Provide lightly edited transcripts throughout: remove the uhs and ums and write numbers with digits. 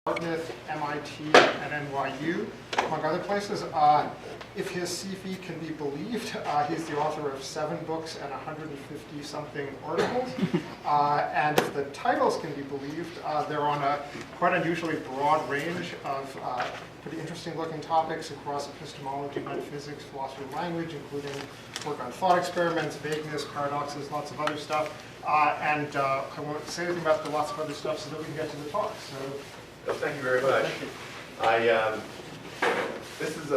Dartmouth, MIT, and NYU, among other places. If his CV can be believed, he's the author of 7 books and 150-something articles. And if the titles can be believed, they're on a quite unusually broad range of pretty interesting-looking topics across epistemology, metaphysics, philosophy of language, including work on thought experiments, vagueness, paradoxes, lots of other stuff. I won't say anything about the lots of other stuff so that we can get to the talk. Well, thank you very much. This is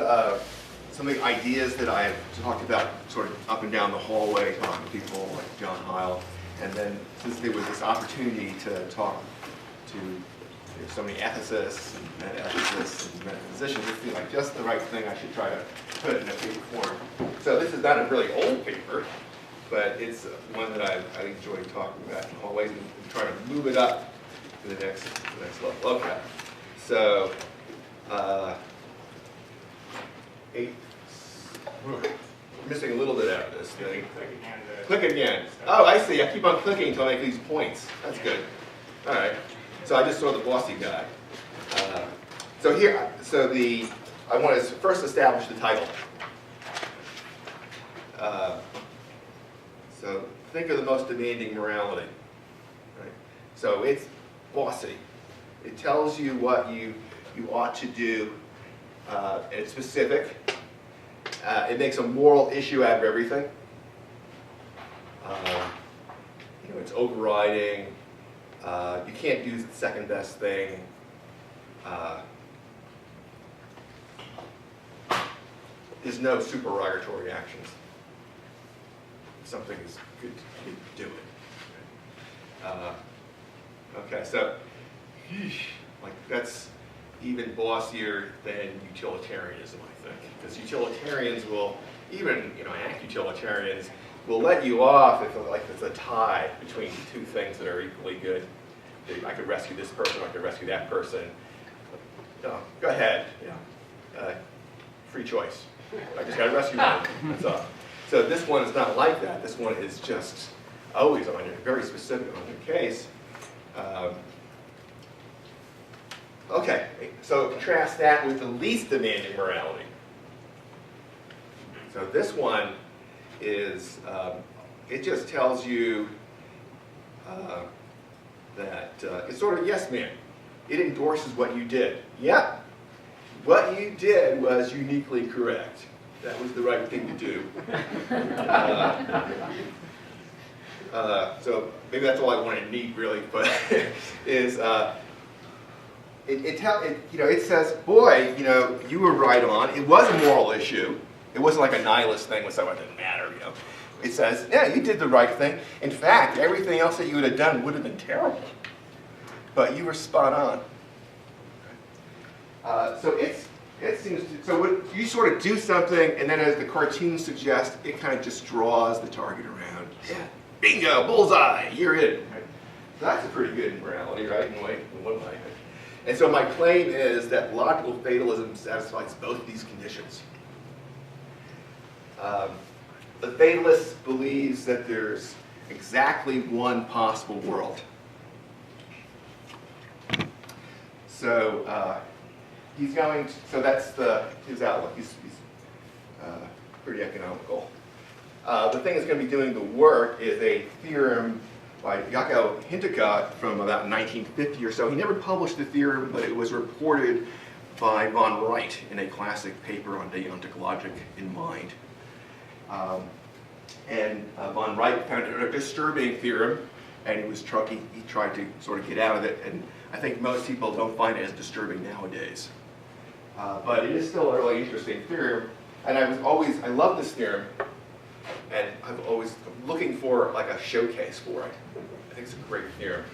some of the ideas that I have talked about sort of up and down the hallway, talking to people like John Heil. And then since there was this opportunity to talk to so many ethicists and metaethicists and metaphysicians, it seemed like just the right thing I should try to put in a paper form. So this is not a really old paper, but it's one that I enjoy talking about in the hallways and trying to move it up to the next level. Okay, so we're missing a little bit out of this thing. Click again. Oh, I see. I keep on clicking until I make these points. That's good. All right. So I just saw the bossy guy. I want to first establish the title. So think of the most demanding morality. Right? So it's bossy. It tells you what you ought to do. It's specific. It makes a moral issue out of everything. It's overriding. You can't do the second best thing. There's no supererogatory actions. If something is good, you do it. Okay, so like that's even bossier than utilitarianism, I think, because utilitarians will, even act-utilitarians will let you off if it's a tie between two things that are equally good. I could rescue this person, I could rescue that person. No, go ahead. Free choice. I just got to rescue one. That's all. So this one is not like that. This one is just always on your, very specific on your case. Okay, so contrast that with the least demanding morality. So this one is, it just tells you that it's sort of a yes man. It endorses what you did. Yep, what you did was uniquely correct. That was the right thing to do. So maybe that's all I want to need really, but is it says, boy, you were right on. It was a moral issue. It wasn't like a nihilist thing with someone that didn't matter, It says, yeah, you did the right thing. In fact, everything else that you would have done would have been terrible. But you were spot on. So it seems to, so what, you sort of do something, and then as the cartoon suggests, it kind of just draws the target around. Yeah, bingo, bullseye, you're in. Right? So that's a pretty good morality, right? In one way. And so my claim is that logical fatalism satisfies both these conditions. The fatalist believes that there's exactly one possible world. So he's going to, so that's his outlook. He's pretty economical. The thing that's going to be doing the work is a theorem by Jaakko Hintekot from about 1950 or so. He never published the theorem, but it was reported by von Wright in a classic paper on deontic logic in mind. Von Wright found it a disturbing theorem, and he tried to sort of get out of it, and I think most people don't find it as disturbing nowadays. But it is still a really interesting theorem, and I love this theorem, and I'm always looking for like a showcase for it. I think it's a great theorem,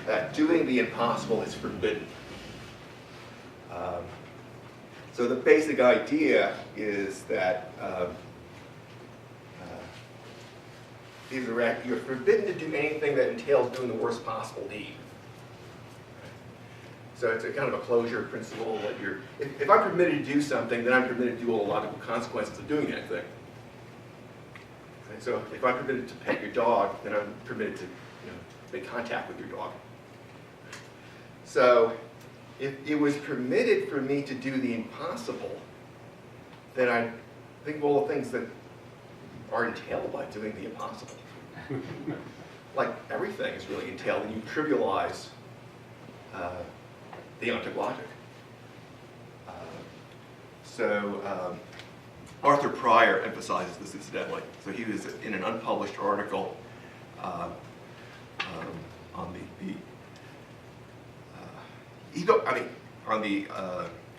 that doing the impossible is forbidden. So the basic idea is that you're forbidden to do anything that entails doing the worst possible deed. So it's a kind of a closure principle that if I'm permitted to do something, then I'm permitted to do all the logical consequences of doing that thing. And so if I'm permitted to pet your dog, then I'm permitted to make contact with your dog. So if it was permitted for me to do the impossible, then I think of all the things that are entailed by doing the impossible. Like everything is really entailed, and you trivialize the ontologic. Arthur Pryor emphasizes this incidentally. So he was in an unpublished article on the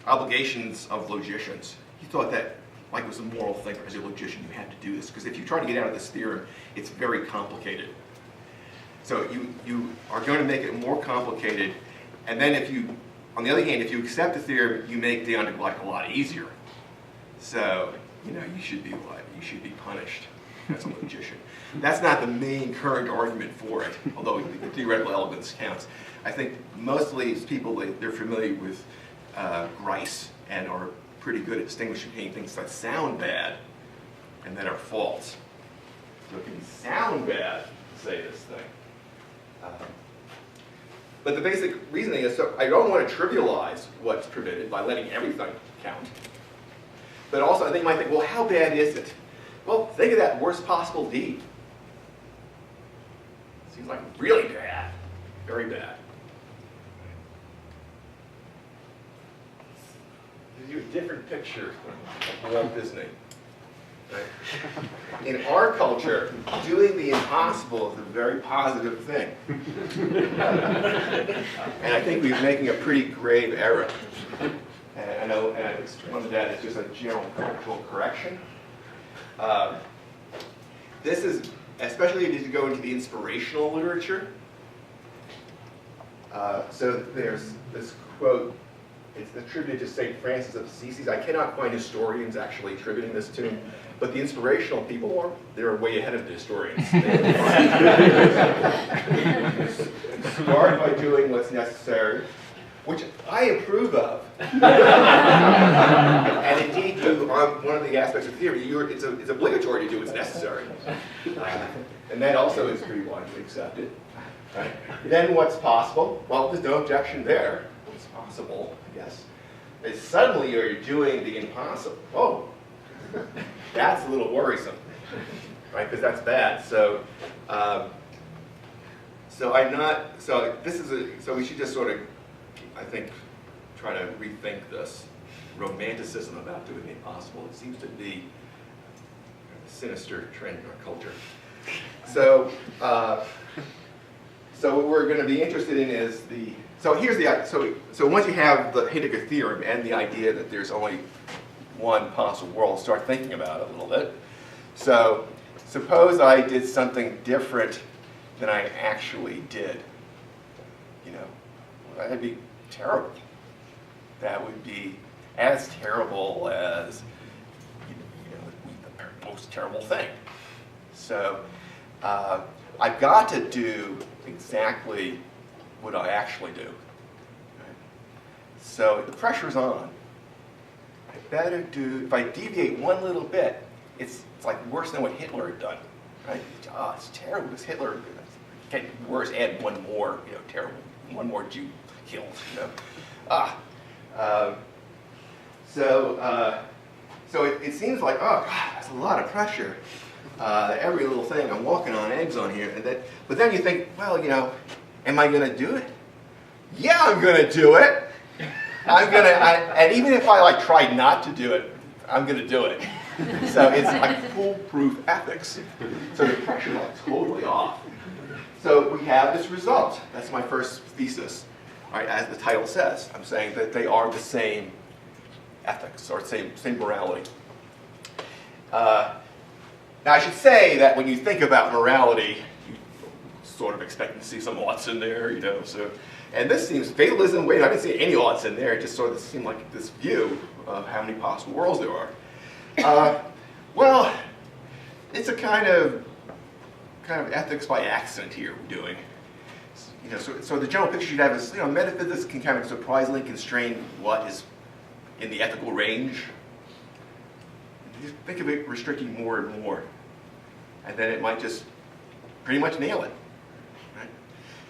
obligations of logicians. He thought that, like, it was a moral thing as a logician, you had to do this, because if you try to get out of this theorem, it's very complicated. So you are going to make it more complicated, and then if you, on the other hand, if you accept the theorem, you make the ontologic a lot easier. So, you know, you should be punished as a logician. That's not the main current argument for it, although the theoretical elegance counts. I think mostly people, they're familiar with Grice and are pretty good at distinguishing between things that sound bad and that are false. So it can sound bad to say this thing. But the basic reasoning is, so I don't want to trivialize what's permitted by letting everything count. But also, I think you might think, well, how bad is it? Well, think of that worst possible deed. Seems like really bad, very bad. Gives you a different picture of Walt Disney. Right? In our culture, doing the impossible is a very positive thing. And I think we're making a pretty grave error. And I know, and one of that is just a general cultural correction. This is, especially if you go into the inspirational literature. So there's this quote, it's attributed to St. Francis of Assisi. I cannot find historians actually attributing this to him, but the inspirational people they're way ahead of the historians. Start by doing what's necessary, which I approve of. And indeed, one of the aspects of theory, it's obligatory to do what's necessary. And that also is pretty widely accepted. Right? Then what's possible? Well, there's no objection there. What's possible, I guess, is suddenly you're doing the impossible. Oh, that's a little worrisome, right? Because that's bad. So, so we should just sort of, I think, try to rethink this romanticism about doing the impossible. It seems to be a sinister trend in our culture. So, so what we're going to be interested in is so once you have the Heidegger theorem and the idea that there's only one possible world, start thinking about it a little bit. So suppose I did something different than I actually did. You know, that'd be terrible. That would be as terrible as the most terrible thing. So I've got to do exactly what I actually do. Right? So the pressure's on. I better do, if I deviate one little bit, it's like worse than what Hitler had done. Right? Oh, it's terrible because Hitler can't worse, add one more, terrible, one more Jew killed, So it seems like, oh God, that's a lot of pressure. Every little thing, I'm walking on eggs on here. But then you think, well, am I going to do it? Yeah, I'm going to do it. And even if I tried not to do it, I'm going to do it. So it's like foolproof ethics. So the pressure's totally off. So we have this result. That's my first thesis. All right, as the title says, I'm saying that they are the same ethics or same morality. Now I should say that when you think about morality, you sort of expect to see some oughts in there, So, and this seems fatalism. Wait, I didn't see any oughts in there. It just sort of seemed like this view of how many possible worlds there are. Well, it's a kind of ethics by accident here we're doing. So the general picture you have is, metaphysics can kind of surprisingly constrain what is in the ethical range. You think of it restricting more and more, and then it might just pretty much nail it. Right?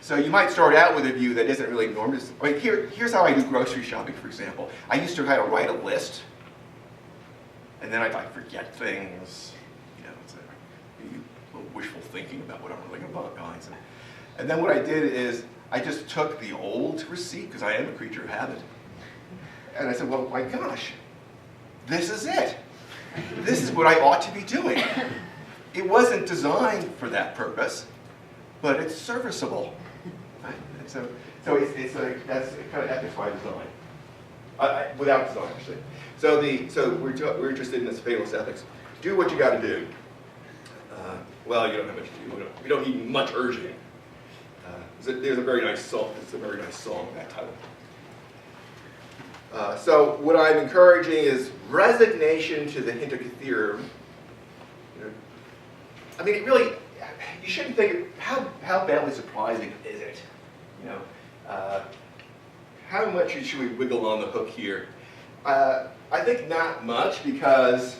So you might start out with a view that isn't really normative. I mean, here's how I do grocery shopping, for example. I used to kind of write a list, and then I'd like forget things. You know, it's a little wishful thinking about what I'm really going to buy. And then what I did is I just took the old receipt, because I am a creature of habit, and I said, well, my gosh, this is it. This is what I ought to be doing. It wasn't designed for that purpose, but it's serviceable. Right? And so that's kind of ethics by design, without design, actually. So we're interested in this fatalist ethics. Do what you got to do. Well, you don't have much to do. We don't need much urging. There's a very nice song. It's a very nice song, that title. So what I'm encouraging is resignation to the Hintica theorem. You know, I mean, it really, you shouldn't think, how badly surprising is it? You know, how much should we wiggle on the hook here? I think not much, because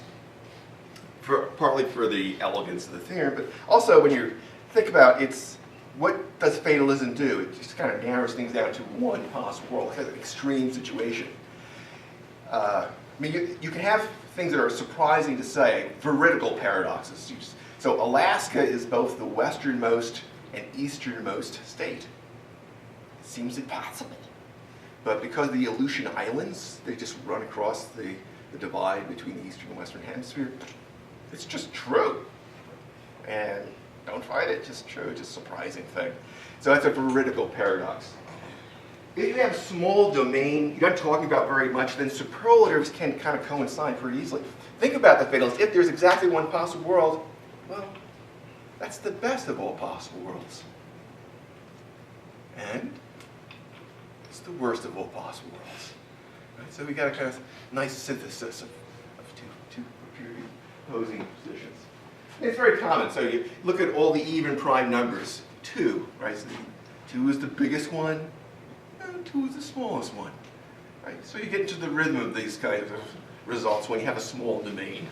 partly for the elegance of the theorem, but also when you think about what does fatalism do? It just kind of narrows things down to one possible world, kind of an extreme situation. I mean, you can have things that are surprising to say, veridical paradoxes. So Alaska is both the westernmost and easternmost state. It seems impossible. But because of the Aleutian Islands, they just run across the divide between the eastern and western hemisphere, it's just true. And don't fight it, just true, just a surprising thing. So that's a veridical paradox. If you have a small domain you're not talking about very much, then superlatives can kind of coincide pretty easily. Think about the fatalist. If there's exactly one possible world, well, that's the best of all possible worlds. And it's the worst of all possible worlds. Right? So we got a kind of nice synthesis of two opposing positions. It's very common. So you look at all the even prime numbers. 2, right? So 2 is the biggest one, and 2 is the smallest one. Right? So you get into the rhythm of these kinds of results when you have a small domain.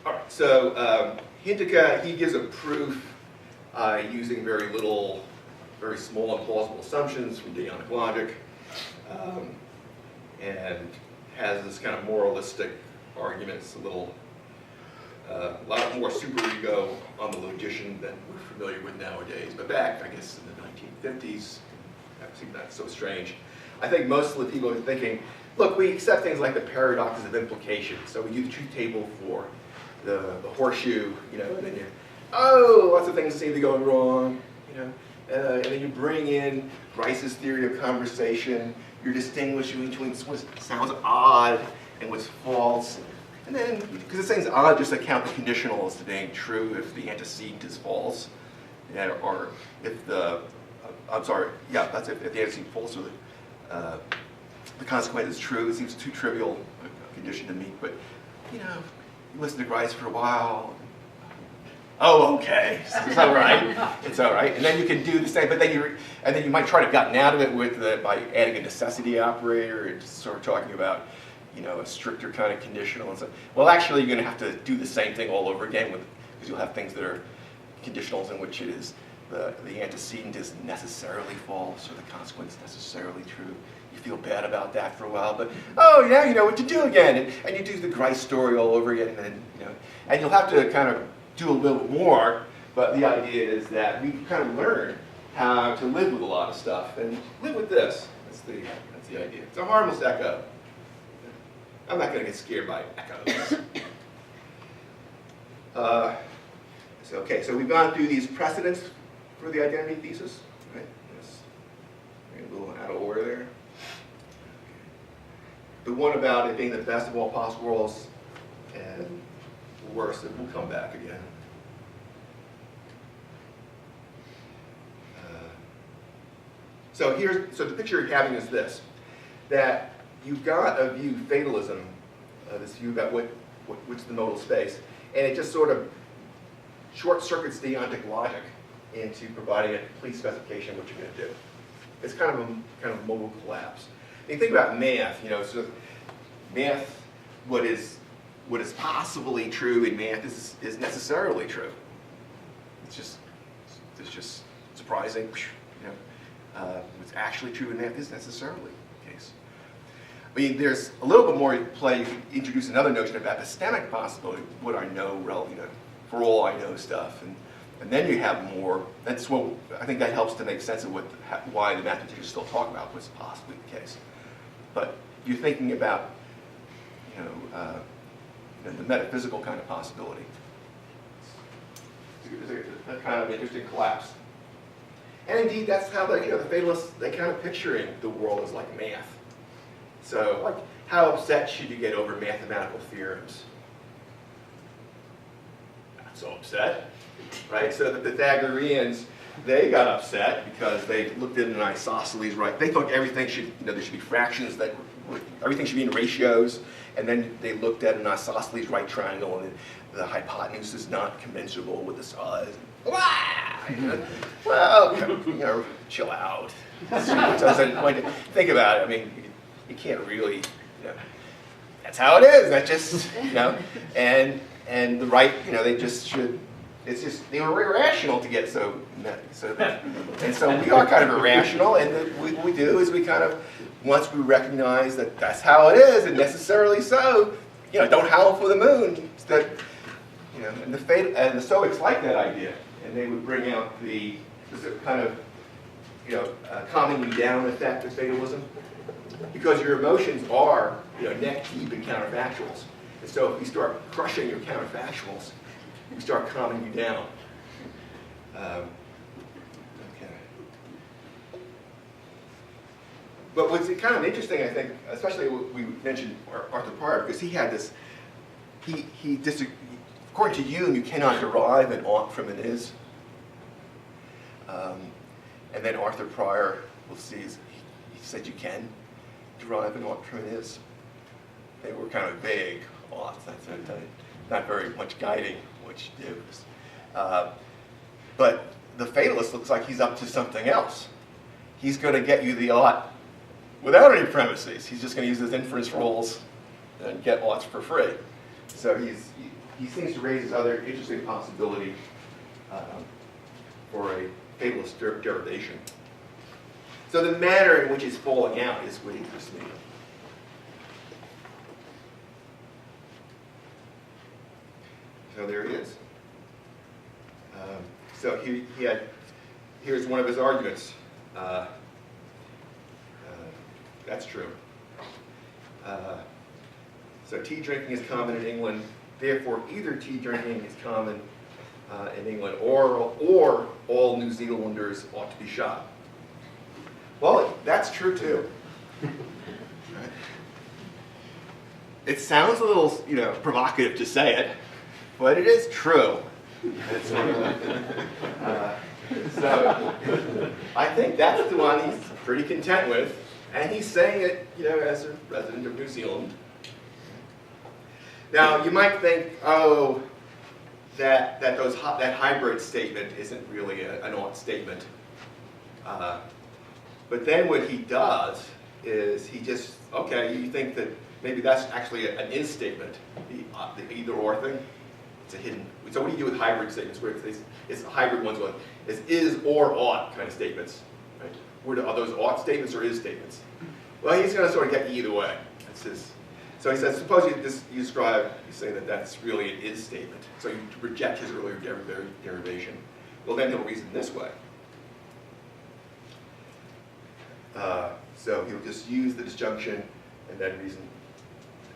All right, so Hintica, he gives a proof using very little, very small and plausible assumptions from deonic logic, and has this kind of moralistic arguments, a lot more superego on the logician than we're familiar with nowadays. But back, I guess, in the 1950s, that seemed not so strange. I think most of the people are thinking, look, we accept things like the paradoxes of implication. So we use the truth table for the horseshoe, you know, and then lots of things seem to be going wrong, you know. And then you bring in Grice's theory of conversation. You're distinguishing between what sounds odd and what's false. And then, because it seems odd, just account the conditional as to being true if the antecedent is false, or if the, if the antecedent is false or the consequent is true. It seems too trivial a condition to meet, but, you know, you listen to Grice for a while. Oh, okay, it's all right. It's all right, and then you can do the same. But then you might try to have gotten out of it by adding a necessity operator and just sort of talking about, you know, a stricter kind of conditional and stuff. Well, actually, you're going to have to do the same thing all over again because you'll have things that are conditionals in which it is the antecedent is necessarily false or the consequent is necessarily true. You feel bad about that for a while, but oh yeah, you know what to do again, and you do the Grice story all over again, and then, you know, and you'll have to kind of do a little more, but the idea is that we kind of learn how to live with a lot of stuff and live with this. That's the idea. It's a harmless echo. I'm not going to get scared by echoes. Okay, so we've gone through these precedents for the identity thesis, right? Yes. A little out of order there. The one about it being the best of all possible worlds and worse, it will come back again. So the picture you're having is this, that you've got a view, fatalism, this view about what's the modal space, and it just sort of short circuits deontic logic into providing a complete specification of what you're going to do. It's kind of a modal collapse. And you think about math, you know, so math, what is possibly true in math is necessarily true. it's just surprising. You know, what's actually true in math isn't necessarily the case. I mean, there's a little bit more at play. You can introduce another notion of epistemic possibility. What I know, you know, for all I know stuff, and then you have more. That's what I think that helps to make sense of why the mathematicians still talk about what's possibly the case. But you're thinking about, you know, the metaphysical kind of possibility. It's a kind of interesting collapse. And indeed, that's how the fatalists, they kind of picturing the world as like math. So, like, how upset should you get over mathematical theorems? Not so upset, right? So the Pythagoreans, they got upset because they looked at an isosceles, right? They thought everything should, there should be fractions everything should be in ratios, and then they looked at an isosceles right triangle, and the hypotenuse is not commensurable with the size. Well, chill out. Think about it. I mean, you can't really, that's how it is. That just, and the right, they just should. It's just they were irrational to get and so we are kind of irrational, and what we do is we kind of, once we recognize that that's how it is, and necessarily so, don't howl for the moon. It's that, and the Stoics like that idea, and they would bring out the kind of, calming you down effect of fatalism, because your emotions are, neck deep in counterfactuals, and so if you start crushing your counterfactuals, you start calming you down. Okay. But what's kind of interesting, I think, especially what we mentioned Arthur Pryor, because he had this, according to Hume, you cannot derive an ought from an is. And then Arthur Pryor, we'll see, he said you can derive an ought from an is. They were kind of vague oughts. That's not very much guiding what you do. But the fatalist looks like he's up to something else. He's going to get you the ought without any premises. He's just going to use his inference rules and get oughts for free. So he seems to raise this other interesting possibility for a fatalist derivation. So the manner in which it's falling out is what interests me. So there he is. So here's one of his arguments. That's true. So tea drinking is common in England. Therefore, either tea drinking is common in England, or all New Zealanders ought to be shot. Well, that's true too. It sounds a little, provocative to say it, but it is true. So I think that's the one he's pretty content with, and he's saying it, as a resident of New Zealand. Now you might think, oh, that hybrid statement isn't really an ought statement, but then what he does is he just, okay, you think that maybe that's actually an is statement, the either or thing. It's a hidden. So what do you do with hybrid statements? Where it's hybrid ones, it's is or ought kind of statements. Right? Are those ought statements or is statements? Well, he's going to sort of get either way. That's his. So he says, suppose you say that that's really an is statement. So you reject his earlier derivation. Well, then he'll reason this way. So he'll just use the disjunction and then reason,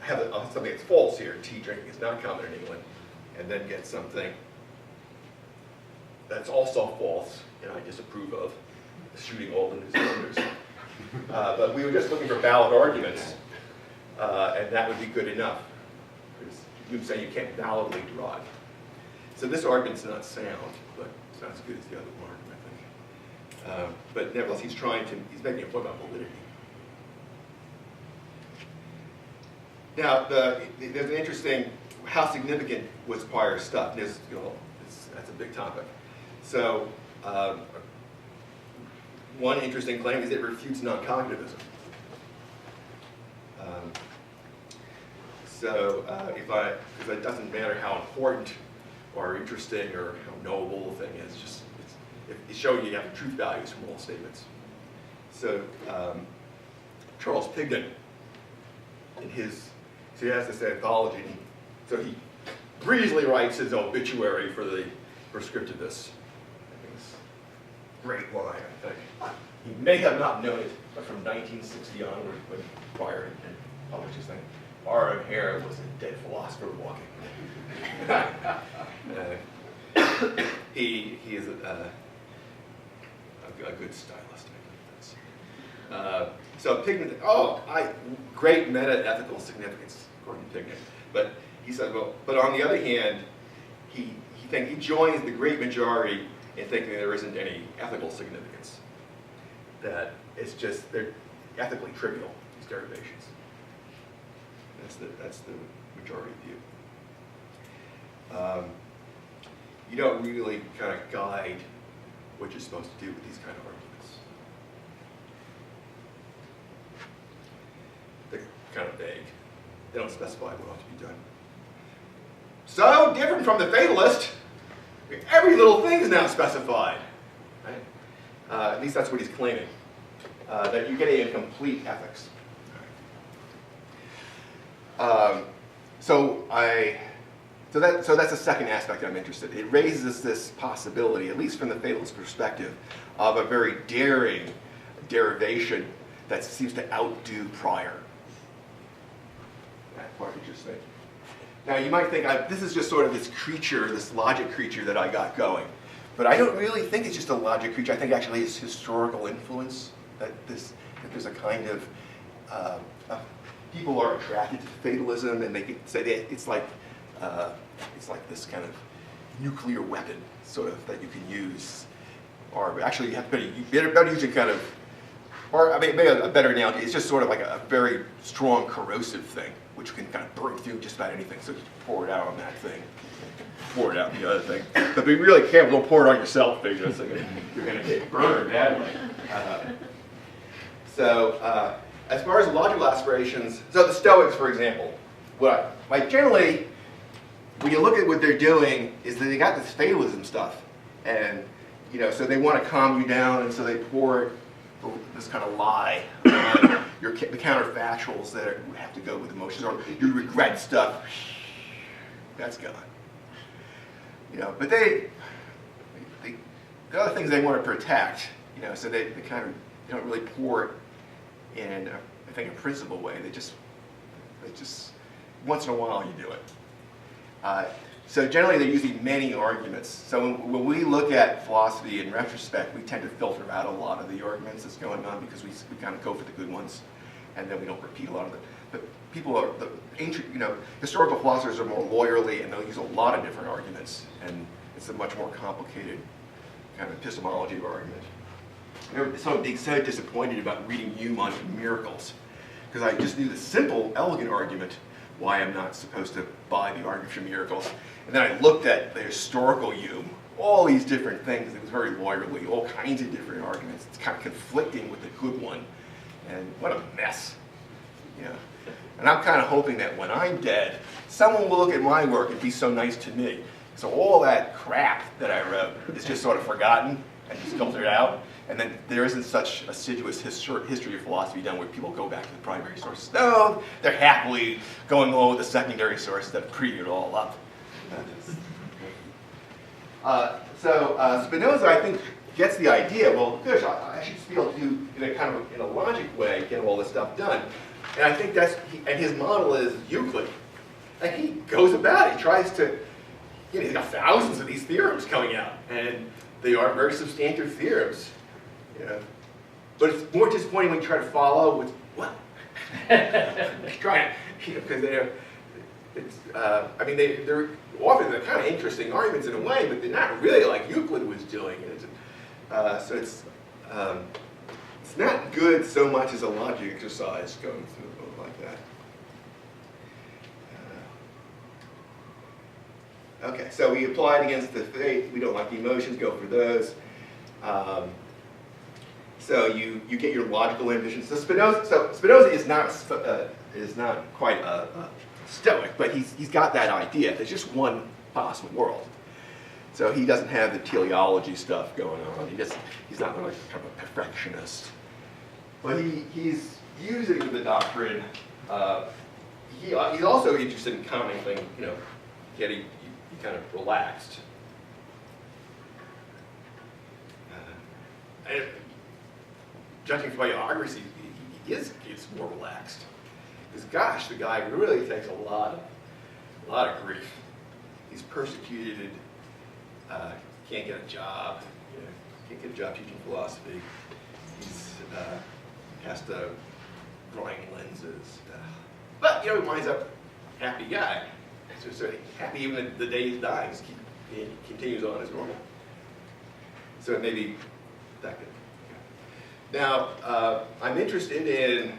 have something that's false here. Tea drinking is not common in England. And then get something that's also false, and I disapprove of, shooting all the New Zealanders. But we were just looking for valid arguments, and that would be good enough. Because you would say you can't validly derive. So this argument's not sound, but it's not as good as the other argument, I think. But nevertheless, he's making a point about validity. Now, there's an interesting, how significant was Pryor's stuff? That's a big topic. So, one interesting claim is it refutes non-cognitivism. Because it doesn't matter how important or interesting or how knowable the thing is. It's showing you have truth values from all statements. So Charles Pignon, in his, so he has this anthology, so he breezily writes his obituary for the prescriptivists. I think it's a great line, I think. He may have not known it, but from 1960 onward, when Pryor had published his thing, R.M. Hare was a dead philosopher walking. He is a good stylist, I think. So Pignon, great meta-ethical significance, according to Pignon. But he said, well, but on the other hand, he joins the great majority in thinking there isn't any ethical significance. That it's just, they're ethically trivial, these derivations. That's the majority view. You don't really kind of guide what you're supposed to do with these kind of arguments. They're kind of vague. They don't specify what ought to be done. So different from the fatalist, every little thing is now specified. Right? At least that's what he's claiming. That you get a complete ethics. So that's the second aspect I'm interested in. It raises this possibility, at least from the fatalist perspective, of a very daring derivation that seems to outdo Pryor. That part interesting. Now you might think this is just sort of this creature, this logic creature that I got going. But I don't really think it's just a logic creature. I think actually it's historical influence. That there's a kind of people are attracted to fatalism, and they could say that it's like this kind of nuclear weapon, sort of, that you can use, or actually you have better using kind of, or I mean maybe a better analogy. It's just sort of like a very strong corrosive thing, which can kind of burn through just about anything. So you pour it out on that thing, pour it out on the other thing. But be really careful, don't pour it on yourself, because you're going to get burned badly. As far as logical aspirations, so the Stoics, for example, generally, when you look at what they're doing, is that they got this fatalism stuff, and so they want to calm you down, and so they pour this kind of lie on the counterfactuals that have to go with emotions, or your regret stuff. That's gone. But the other things they want to protect, so they kind of don't really pour it in, I think, a principled way. They just once in a while you do it. So generally they're using many arguments. So when we look at philosophy in retrospect, we tend to filter out a lot of the arguments that's going on, because we kind of go for the good ones, and then we don't repeat a lot of them. But the ancient, historical philosophers are more lawyerly, and they'll use a lot of different arguments, and it's a much more complicated kind of epistemology of argument. I remember being so disappointed about reading Hume on miracles, because I just knew the simple, elegant argument why I'm not supposed to buy the argument for miracles. And then I looked at the historical Hume, all these different things. It was very lawyerly, all kinds of different arguments. It's kind of conflicting with the good one. And what a mess. And I'm kind of hoping that when I'm dead, someone will look at my work and be so nice to me. So all that crap that I wrote is just sort of forgotten and just filtered out. And then there isn't such assiduous history of philosophy done where people go back to the primary sources. No, they're happily going along with the secondary sources that pre it all up. Spinoza, I think, gets the idea. Well, gosh, I should be able to do in a logic way, get all this stuff done. And I think and his model is Euclid. And he goes about it. He tries to, he's got thousands of these theorems coming out, and they are very substantive theorems. But it's more disappointing when you try to follow with what? Trying to, because they're often they're kind of interesting arguments in a way, but they're not really like Euclid was doing. So it's not good so much as a logic exercise going through a book like that. Okay, so we applied against the faith. We don't like the emotions, go for those. So you get your logical ambitions. So Spinoza is not quite a Stoic, but he's got that idea. There's just one possible world. So he doesn't have the teleology stuff going on. He's not like kind of a perfectionist. But he's using the doctrine. He's also interested in calming things, yet he kind of relaxed. And judging from biography, he is more relaxed. Because gosh, the guy really takes a lot of grief. He's persecuted, can't get a job, can't get a job teaching philosophy. He's has to grind lenses. But he winds up a happy guy. So happy even the day he's dying. He continues on as normal. So maybe that could. Now, I'm interested in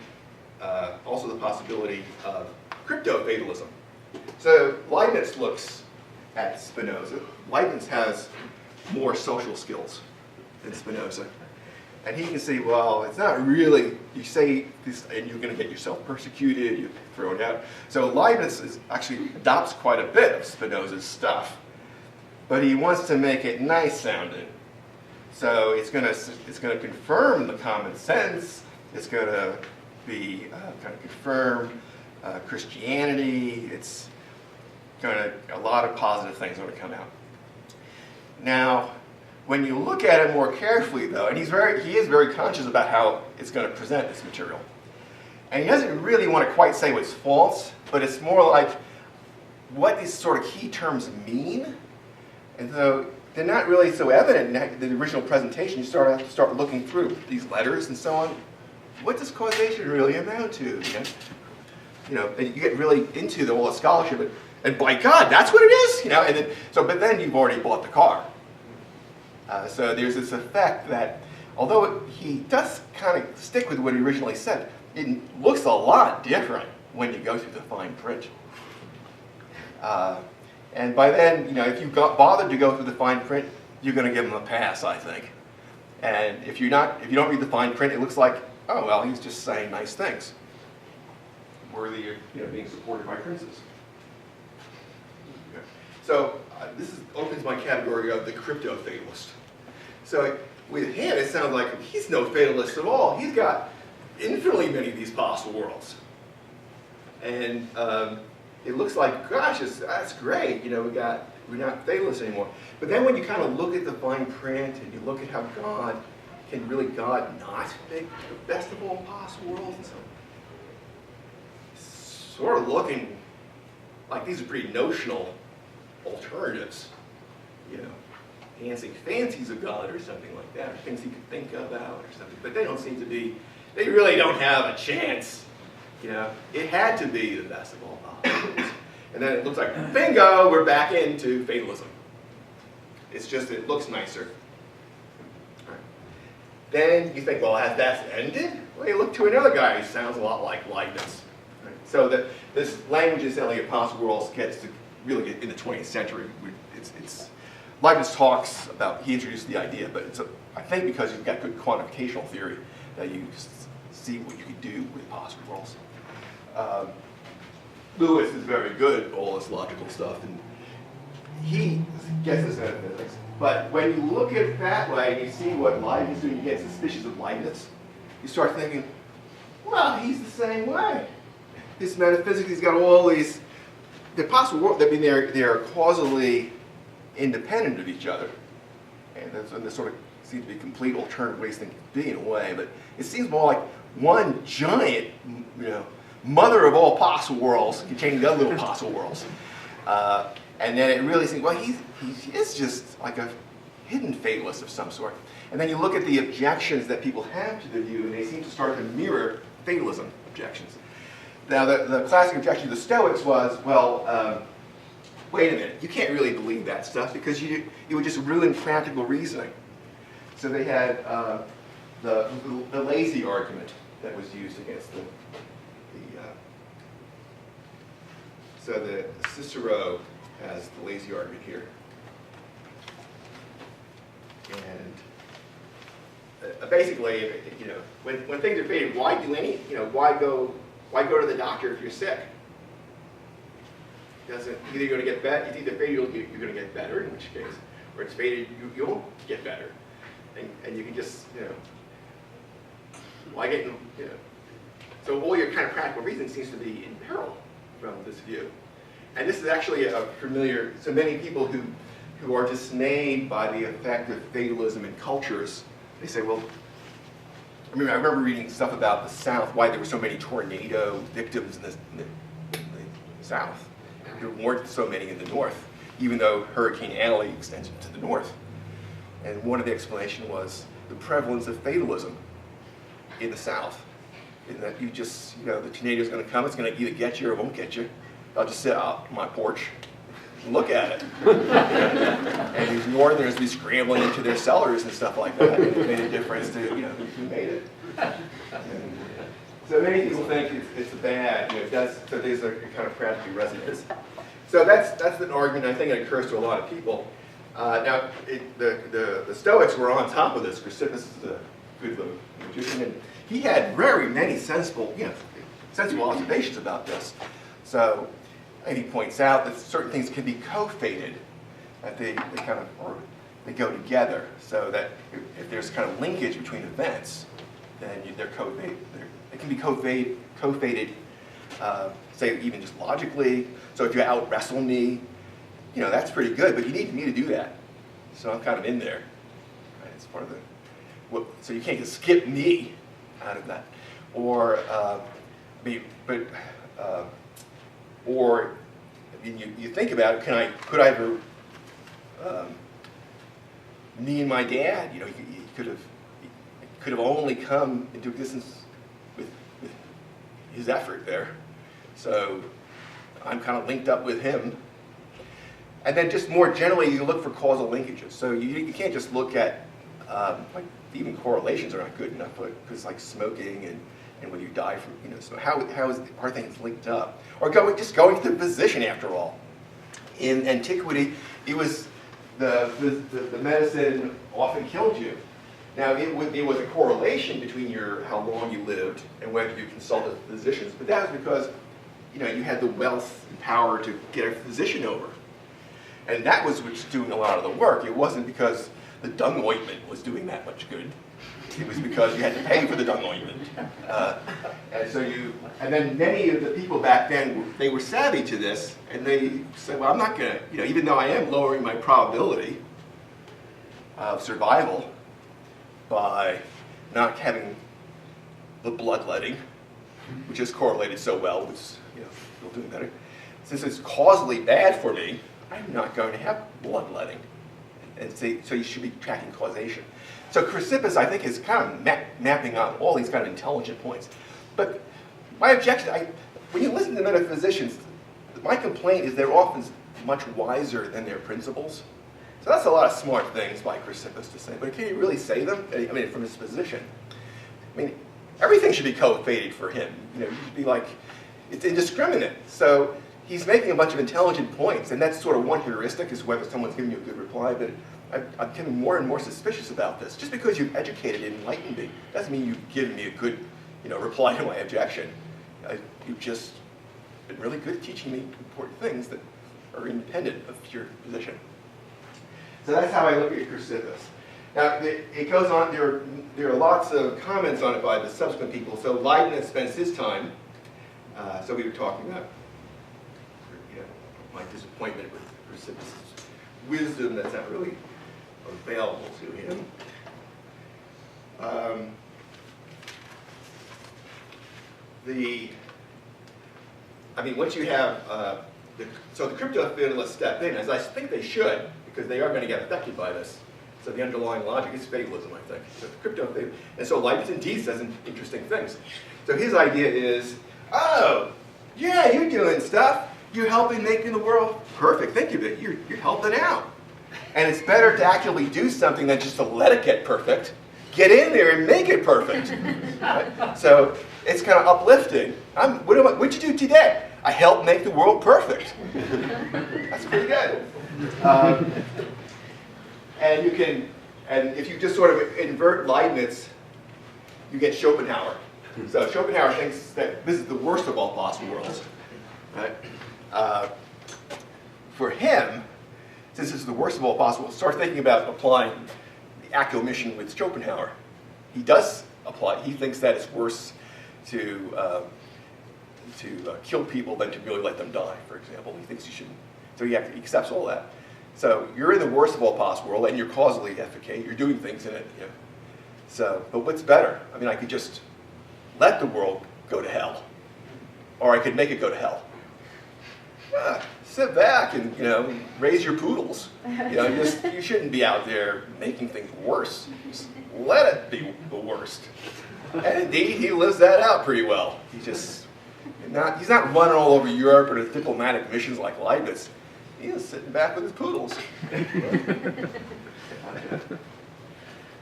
also the possibility of crypto-fatalism. So Leibniz looks at Spinoza. Leibniz has more social skills than Spinoza. And he can say, well, it's not really, you say this and you're going to get yourself persecuted, you're thrown out. So Leibniz actually adopts quite a bit of Spinoza's stuff, but he wants to make it nice sounding. So it's going to confirm the common sense. It's going to be kind of confirm Christianity. It's a lot of positive things are going to come out. Now, when you look at it more carefully, though, and he is very conscious about how it's going to present this material, and he doesn't really want to quite say what's false, but it's more like what these sort of key terms mean, and so they're not really so evident in the original presentation. You have to start looking through these letters and so on. What does causation really amount to? And you get really into all the scholarship, and by God, that's what it is. But then you've already bought the car. So there's this effect that, although he does kind of stick with what he originally said, it looks a lot different when you go through the fine print. And by then, if you've bothered to go through the fine print, you're going to give him a pass, I think. And if you don't read the fine print, it looks like, oh well, he's just saying nice things, worthy of being supported by princes. So this opens my category of the crypto-fatalist. So with him, it sounds like he's no fatalist at all. He's got infinitely many of these possible worlds. And it looks like, gosh, that's great. We're not fatalists anymore. But then when you kind of look at the fine print and you look at how can God not make the best of all possible worlds? And so sort of looking like these are pretty notional alternatives, fancies of God or something like that, or things he could think about or something, but they don't seem to be, they really don't have a chance. It had to be the best of all possibles. And then it looks like, bingo, we're back into fatalism. It's just, it looks nicer. Right. Then you think, well, has that ended? Well, you look to another guy who sounds a lot like Leibniz. Right. So this language is only a possible worlds gets to really in the 20th century. Leibniz talks about, he introduced the idea, but I think because you've got good quantificational theory that you see what you can do with possible worlds. Lewis is very good at all this logical stuff, and he gets this out of physics. But when you look at it that way and you see what Leibniz is doing, you get suspicious of Leibniz, you start thinking, well, he's the same way. His metaphysics, he's got all these, the possible world, I mean, they're causally independent of each other. And they sort of seem to be complete alternative ways things be in a way, but it seems more like one giant, mother of all possible worlds containing the other little possible worlds. And then it really seems, well, he is just like a hidden fatalist of some sort. And then you look at the objections that people have to the view, and they seem to start to mirror fatalism objections. Now, the classic objection to the Stoics was, well, wait a minute, you can't really believe that stuff because it would just ruin practical reasoning. So they had the lazy argument that was used against so the Cicero has the lazy argument here. And basically, when things are fated, why do any, why go to the doctor if you're sick? Either you're going to get better, it's either fated you're going to get better, in which case, or it's faded, you won't get better. And you can just, why get, So all your kind of practical reasoning seems to be in peril from this view. And this is actually a familiar, so many people who are dismayed by the effect of fatalism in cultures, they say, well, I remember reading stuff about the South, why there were so many tornado victims in the South. There weren't so many in the North, even though Hurricane Alley extended to the North. And one of the explanations was the prevalence of fatalism in the South. In that you just, the tornado's going to come, it's going to either get you or it won't get you. I'll just sit out on my porch and look at it. And these Northerners be scrambling into their cellars and stuff like that. It made a difference to, who made it. So many people think it's bad, so there's a kind of practical resonance. So that's an argument I think that occurs to a lot of people. Now, the Stoics were on top of this. Chrysippus is a good little magician, and he had very many sensible observations about this. So, and he points out that certain things can be co-fated, that they go together, so that if there's kind of linkage between events, then they're co-fated. They can be co-fated, say even just logically. So if you out wrestle me, that's pretty good, but you need me to do that. So I'm kind of in there. Right? It's part of the. So you can't just skip me out of that, or you think about it. Could I ever? Me and my dad, he could have only come into existence with his effort there. So I'm kind of linked up with him. And then just more generally, you look for causal linkages. So you can't just look at, even correlations are not good enough, because like smoking and when you die from, so are things linked up? Or just going to the physician after all. In antiquity, it was the medicine often killed you. Now, it was a correlation between how long you lived and whether you consulted physicians, but that was because, you had the wealth and power to get a physician over. And that was what's doing a lot of the work. It wasn't because the dung ointment was doing that much good. It was because you had to pay for the dung ointment. And then many of the people back then, they were savvy to this, and they said, well, I'm not going to, even though I am lowering my probability of survival by not having the bloodletting, which is correlated so well with, people doing better. Since it's causally bad for me, I'm not going to have bloodletting. And so you should be tracking causation. So Chrysippus, I think, is kind of mapping out all these kind of intelligent points. But my objection, when you listen to metaphysicians, my complaint is they're often much wiser than their principles. So that's a lot of smart things by Chrysippus to say, but can you really say them? From his position. Everything should be co-fated for him. You should be like, it's indiscriminate. So he's making a bunch of intelligent points, and that's sort of one heuristic, is whether someone's giving you a good reply, but I'm getting more and more suspicious about this. Just because you've educated and enlightened me doesn't mean you've given me a good reply to my objection. You've just been really good at teaching me important things that are independent of your position. So that's how I look at Chrysippus. Now, it goes on, there are lots of comments on it by the subsequent people. So Leibniz spends his time, so we were talking about my disappointment with Chrysippus' wisdom that's not really available to him. Once you have, so the crypto-fatalists step in, as I think they should, because they are going to get affected by this. So the underlying logic is fatalism, I think. So the crypto, and so Leibniz indeed says interesting things. So his idea is, oh, yeah, you're doing stuff. You're helping making the world perfect. Think of it. You're helping out. And it's better to actually do something than just to let it get perfect. Get in there and make it perfect. Right? So it's kind of uplifting. What'd you do today? I helped make the world perfect. That's pretty good. And if you just sort of invert Leibniz, you get Schopenhauer. So Schopenhauer thinks that this is the worst of all possible worlds. Right? For him, since it's the worst of all possible, start thinking about applying the accomission with Schopenhauer. He does apply, he thinks that it's worse to kill people than to really let them die, for example. He thinks you shouldn't. So he accepts all that. So you're in the worst of all possible world, and you're causally efficacious. You're doing things in it. You know. So, but what's better? I mean, I could just let the world go to hell, or I could make it go to hell. Sit back and raise your poodles. You shouldn't be out there making things worse. Just let it be the worst. And indeed, he lives that out pretty well. He's not running all over Europe or diplomatic missions like Leibniz. He is sitting back with his poodles.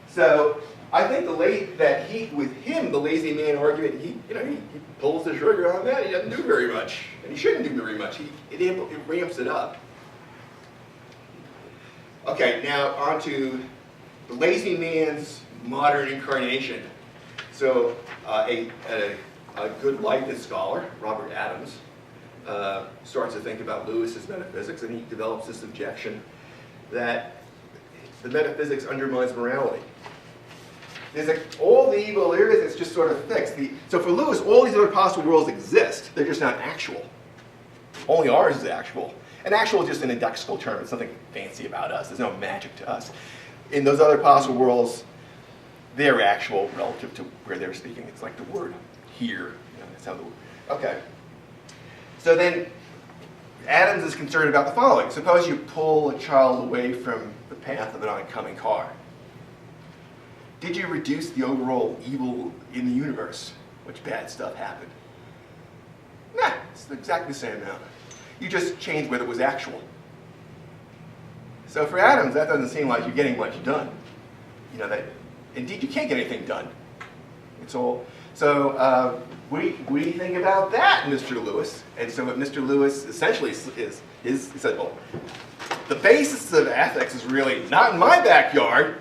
So I think with him, the lazy man argument, he pulls the trigger on that. He doesn't do very much, and he shouldn't do very much. It ramps it up. Okay, now on to the lazy man's modern incarnation. So a good Leibniz scholar, Robert Adams, starts to think about Lewis's metaphysics, and he develops this objection that the metaphysics undermines morality. There's all the evil there is, it's just sort of fixed. So for Lewis, all these other possible worlds exist. They're just not actual. Only ours is actual. And actual is just an indexical term. It's something fancy about us. There's no magic to us. In those other possible worlds, they're actual relative to where they're speaking. It's like the word here. That's how the word. Okay. So then Adams is concerned about the following. Suppose you pull a child away from the path of an oncoming car. Did you reduce the overall evil in the universe? Which bad stuff happened? Nah, it's exactly the same amount. You just changed whether it was actual. So for Adams, that doesn't seem like you're getting much done. Indeed, you can't get anything done. It's all. So what do you think about that, Mr. Lewis? And so what Mr. Lewis essentially is he said, well, the basis of ethics is really not in my backyard.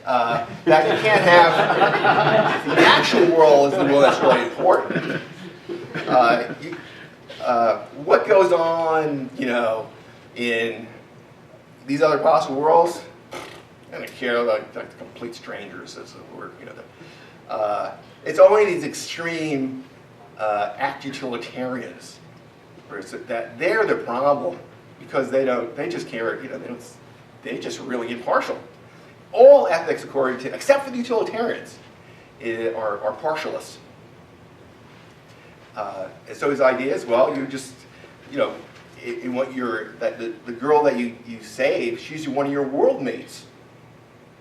That you can't have the actual world is the one that's really important. What goes on, in these other possible worlds? I don't care about the complete strangers, as the word, it's only these extreme act utilitarians that they're the problem because they just care, they're just really impartial. All ethics, according to, except for the utilitarians, are partialists. And so his idea is, well, you just, in what the girl that you save, she's one of your world mates,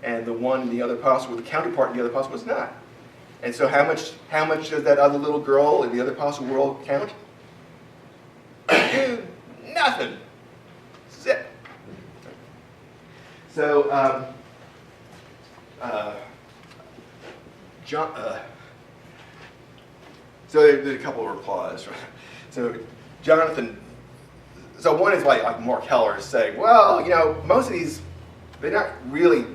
and the one in the other possible, the counterpart in the other possible is not. And so how much does that other little girl in the other possible world count? Dude, nothing. Zip. So so there's a couple of replies. So Jonathan, so one is like Mark Heller is saying, well, most of these, they're not really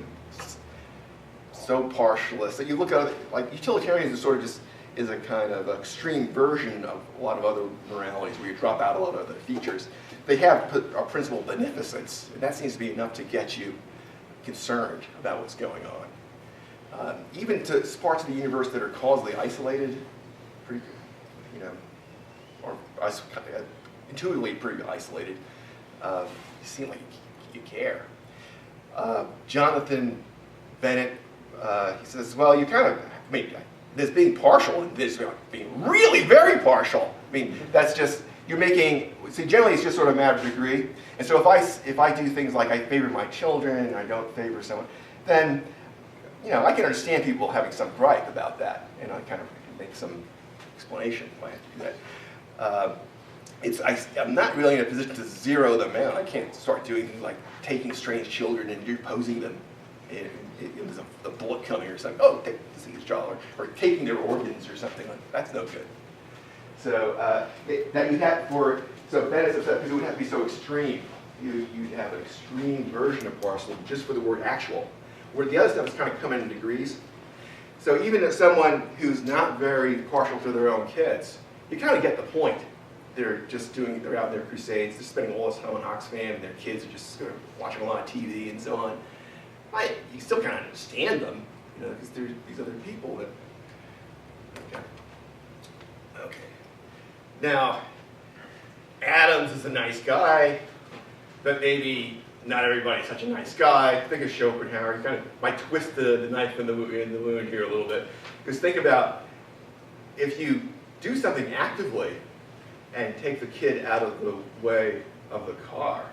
so partialist. So you look at like utilitarianism is sort of just is a kind of extreme version of a lot of other moralities where you drop out a lot of other features. They have a principle of beneficence, and that seems to be enough to get you concerned about what's going on. Even to parts of the universe that are causally isolated, pretty, or intuitively pretty isolated, you seem like you care. Jonathan Bennett, he says, well, you kind of, there's being partial and there's being really very partial. That's just, you're making, see, generally it's just sort of a matter of degree. And so if I do things like I favor my children and I don't favor someone, then, I can understand people having some gripe about that. And I kind of make some explanation why I have to do that. I'm not really in a position to zero them out. I can't start doing things like taking strange children and deposing them. There's a bullet coming or something. Oh, take this is jaw, or taking their organs or something like that. That's no good. So that you have so Bennett says that because it would have to be so extreme. You'd have an extreme version of partial just for the word actual, where the other stuff is kind of coming in degrees. So even if someone who's not very partial to their own kids, you kind of get the point. they're out in their crusades, they're spending all this time on Oxfam, and their kids are just sort of watching a lot of TV and so on. You still kind of understand them, because there's these other people that, okay. Now, Adams is a nice guy, but maybe not everybody's such a nice guy. Think of Schopenhauer. You kind of might twist the knife in the wound here a little bit. Because think about, if you do something actively and take the kid out of the way of the car,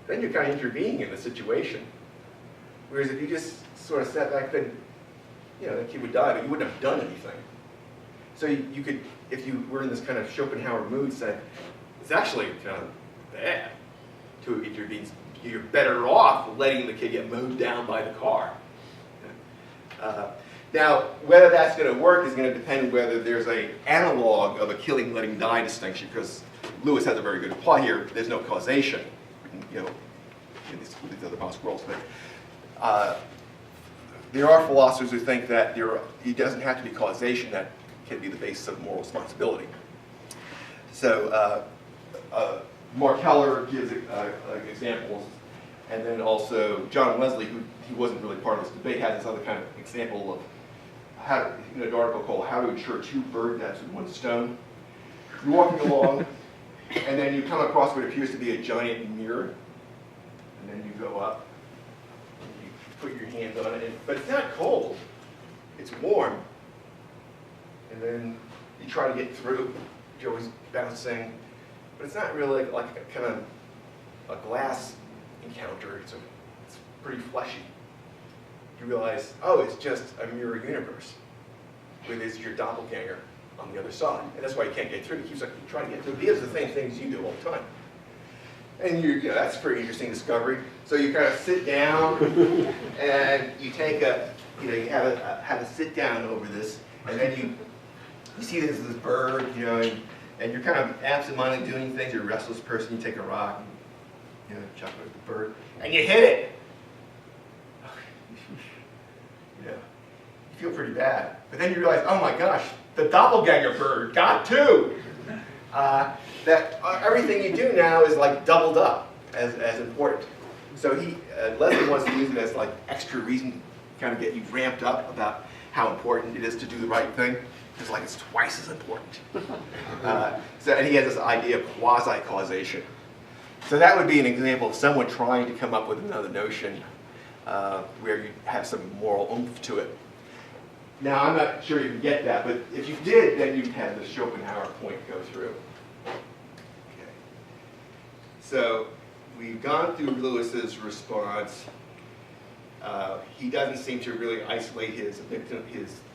then you're kind of intervening in the situation. Whereas if you just sort of sat back, then that kid would die, but you wouldn't have done anything. So you could, if you were in this kind of Schopenhauer mood, say, it's actually kind of bad to intervene. You're better off letting the kid get mowed down by the car. Now, whether that's going to work is going to depend whether there's an analog of a killing, letting die distinction, because Lewis has a very good reply here. There's no causation, in these other possible worlds. But there are philosophers who think that it doesn't have to be causation that can be the basis of moral responsibility. So Mark Heller gives examples, and then also John Wesley, who he wasn't really part of this debate, has this other kind of example of how, in an article called "How to Ensure 2 Bird Deaths with 1 Stone." You're walking along, and then you come across what appears to be a giant mirror, and then you go up, and you put your hands on it, but it's not cold; it's warm. And then you try to get through. You're always bouncing. But it's not really like a kind of a glass encounter. It's pretty fleshy. You realize, oh, it's just a mirror universe. Where there's your doppelganger on the other side. And that's why you can't get through. He keeps trying to get through. He does the same things you do all the time. And that's a pretty interesting discovery. So you kind of sit down, and you take you have a sit down over this, and then you see this bird, and you're kind of absent-mindedly doing things. You're a restless person. You take a rock, and chuck it at the bird, and you hit it. You feel pretty bad. But then you realize, oh my gosh, the doppelganger bird got 2. That everything you do now is like doubled up as important. So Leslie wants to use it as like extra reason to kind of get you ramped up about how important it is to do the right thing. It's like it's twice as important. And he has this idea of quasi-causation. So that would be an example of someone trying to come up with another notion where you have some moral oomph to it. Now, I'm not sure you can get that, but if you did, then you'd have the Schopenhauer point go through. Okay. So we've gone through Lewis's response. He doesn't seem to really isolate his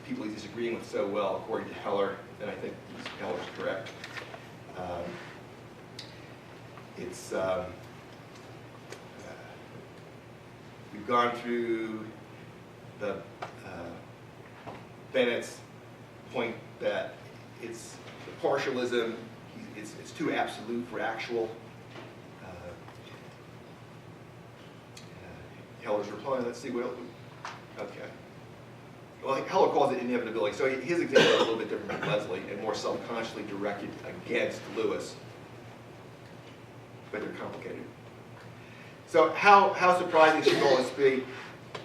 people he's disagreeing with so well, according to Heller, and I think Heller's correct. We've gone through the Bennett's point that it's the partialism, it's too absolute for actual. Heller's reply, let's see what else. Okay. Well, Heller calls it inevitability. So his example is a little bit different from Leslie and more subconsciously directed against Lewis. But they're complicated. So how surprising should all this be?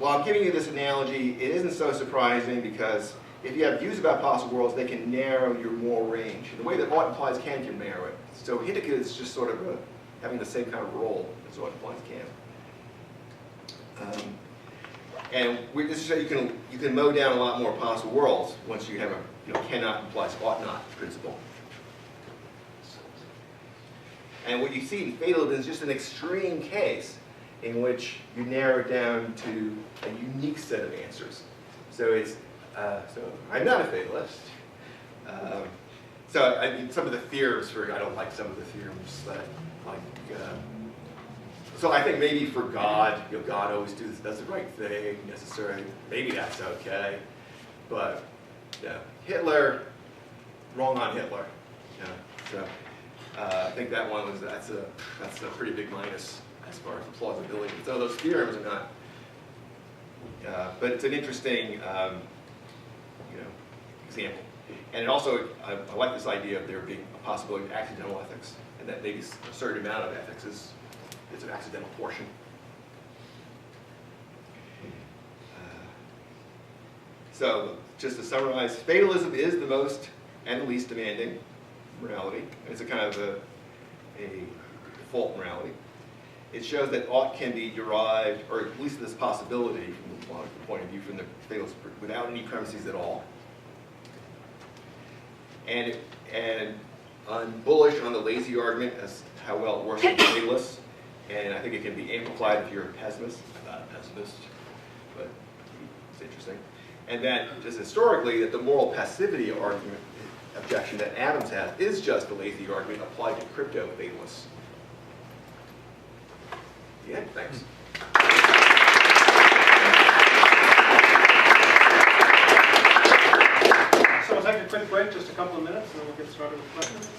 Well, I'm giving you this analogy. It isn't so surprising because if you have views about possible worlds, they can narrow your moral range. The way that ought implies can narrow it. So Hidaka is just sort of having the same kind of role as ought implies can. And this is so you can mow down a lot more possible worlds once you have a cannot implies ought not principle. And what you see in fatalism is just an extreme case in which you narrow it down to a unique set of answers. So it's I'm not a fatalist. So I mean, some of the theorems I don't like some of the theorems that so I think maybe for God, God always does the right thing necessarily. Maybe that's okay, but Hitler, wrong on Hitler. So I think that one that's a pretty big minus as far as plausibility. So those theorems are not, but it's an interesting example. And it also, I like this idea of there being a possibility of accidental ethics, and that maybe a certain amount of ethics is an accidental portion. So, just to summarize, fatalism is the most and the least demanding morality. It's a kind of a default morality. It shows that ought can be derived, or at least this possibility from the logical point of view, from the fatalist without any premises at all. And I'm bullish on the lazy argument as how well it works with fatalists, and I think it can be amplified if you're a pessimist. I'm not a pessimist, but it's interesting. And that, just historically, that the moral passivity argument, objection that Adams has is just the lazy argument applied to crypto fatalists. Yeah, thanks. So we'll take a quick break, just a couple of minutes, and then we'll get started with questions.